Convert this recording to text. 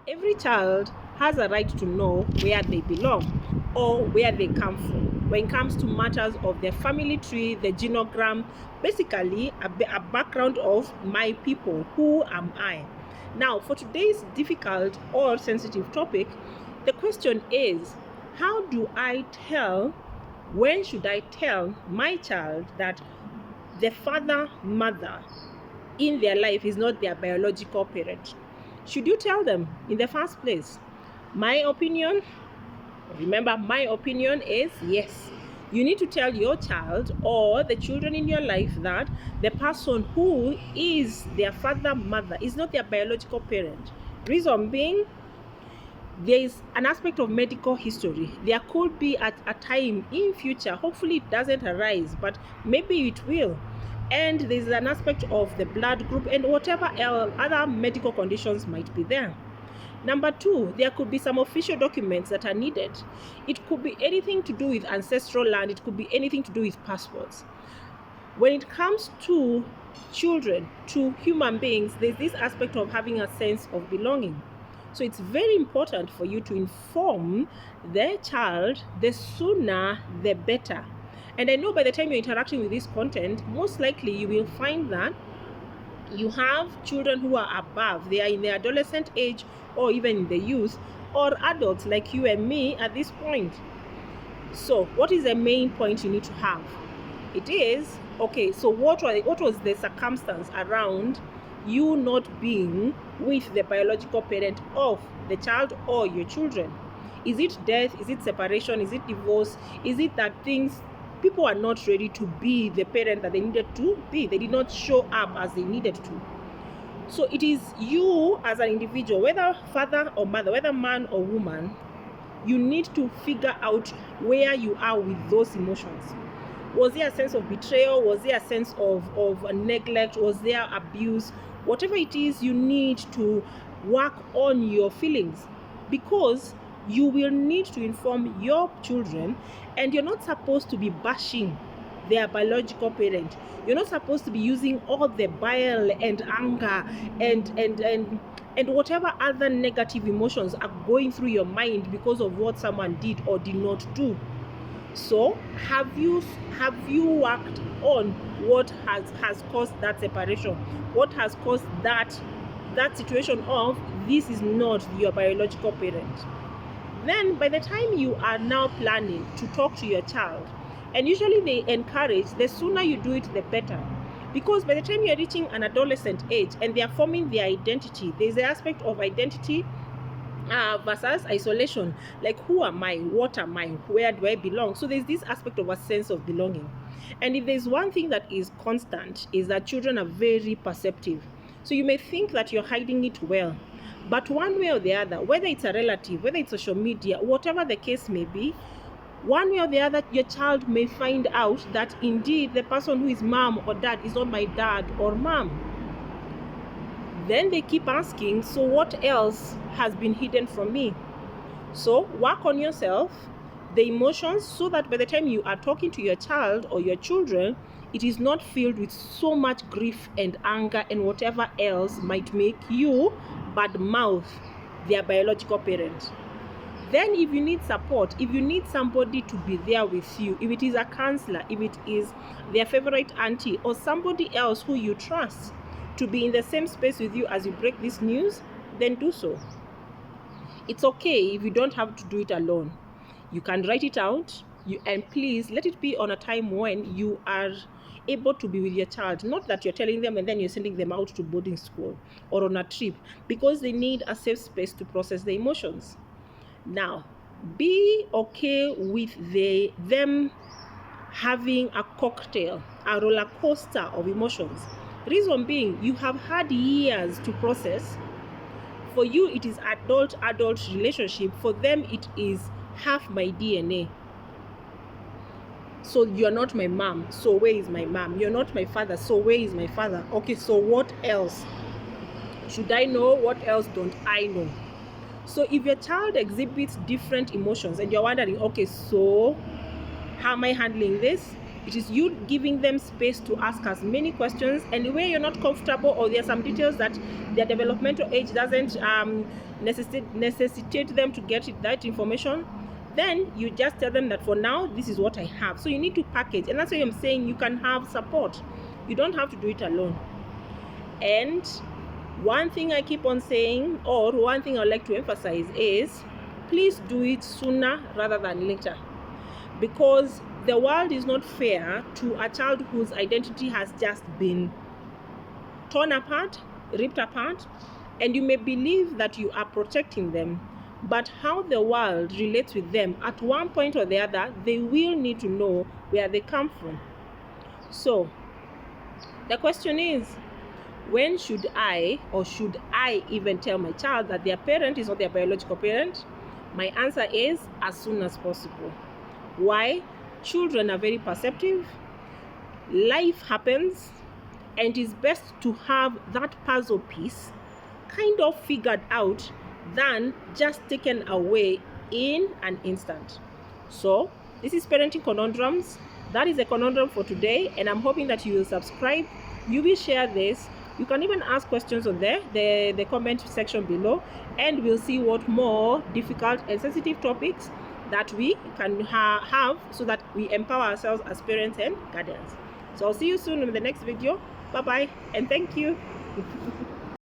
Every child has a right to know where they belong or where they come from when it comes to matters of their family tree, the genogram, basically a background of my people. Who am I? Now, for today's difficult or sensitive topic, the question is, how do I tell, when should I tell my child that the father, mother in their life is not their biological parent? Should you tell them in the first place? My opinion, remember, my opinion is yes. You need to tell your child or the children in your life that the person who is their father, mother is not their biological parent. Reason being, there is an aspect of medical history. There could be at a time in future, hopefully it doesn't arise, but maybe it will. And there's an aspect of the blood group and whatever other medical conditions might be there. Number two, there could be some official documents that are needed. It could be anything to do with ancestral land. It could be anything to do with passports. When it comes to children, to human beings, there's this aspect of having a sense of belonging. So it's very important for you to inform their child. The sooner, the better. And I know by the time you're interacting with this content, most likely you will find that you have children who are above, they are in the adolescent age or even in the youth, or adults like you and me at this point. So what is the main point you need to have? It is, okay, so what was the circumstance around you not being with the biological parent of the child or your children? Is it death? Is it separation? Is it divorce? Is it that people are not ready to be the parent that they needed to be? They did not show up as they needed to. So it is you as an individual, whether father or mother, whether man or woman, you need to figure out where you are with those emotions. Was there a sense of betrayal? Was there a sense of neglect? Was there abuse? Whatever it is, you need to work on your feelings, because you will need to inform your children, and you're not supposed to be bashing their biological parent. You're not supposed to be using all the bile and anger and whatever other negative emotions are going through your mind because of what someone did or did not do. So have you worked on what has caused that separation? What has caused that situation of this is not your biological parent? Then by the time you are now planning to talk to your child, and usually they encourage, the sooner you do it, the better. Because by the time you're reaching an adolescent age and they are forming their identity, there's the aspect of identity versus isolation. Like, who am I? What am I? Where do I belong? So there's this aspect of a sense of belonging. And if there's one thing that is constant, is that children are very perceptive. So you may think that you're hiding it well, but one way or the other, whether it's a relative, whether it's social media, whatever the case may be, one way or the other, your child may find out that indeed the person who is mom or dad is not my dad or mom. Then they keep asking, so what else has been hidden from me? So work on yourself, the emotions, so that by the time you are talking to your child or your children, it is not filled with so much grief and anger and whatever else might make you badmouth their biological parent. Then if you need support, if you need somebody to be there with you, if it is a counselor, if it is their favorite auntie or somebody else who you trust to be in the same space with you as you break this news, then do so. It's okay if you don't have to do it alone. You can write it out, and please let it be on a time when you are able to be with your child. Not that you're telling them and then you're sending them out to boarding school or on a trip, because they need a safe space to process the emotions. Now, be okay with them having a cocktail, a roller coaster of emotions. Reason being, you have had years to process. For you, it is adult relationship. For them, it is half my DNA. So you're not my mom, so where is my mom? You're not my father, so where is my father? Okay, so what else should I know? What else don't I know? So if your child exhibits different emotions and you're wondering, okay, so how am I handling this? It is you giving them space to ask as many questions, and where you're not comfortable or there are some details that their developmental age doesn't necessitate them to get that information, then you just tell them that for now, this is what I have. So you need to package. And that's why I'm saying you can have support. You don't have to do it alone. And one thing I keep on saying, or one thing I'd like to emphasize is, please do it sooner rather than later. Because the world is not fair to a child whose identity has just been torn apart, ripped apart, and you may believe that you are protecting them, but how the world relates with them, at one point or the other, they will need to know where they come from. So the question is, when should I even tell my child that their parent is not their biological parent? My answer is as soon as possible. Why? Children are very perceptive. Life happens, and it is best to have that puzzle piece kind of figured out than just taken away in an instant. So this is Parenting Conundrums. That is a conundrum for today, and I'm hoping that you will subscribe, you will share this. You can even ask questions on the comment section below, and we'll see what more difficult and sensitive topics that we can have so that we empower ourselves as parents and guardians. So I'll see you soon in the next video. Bye bye, and thank you.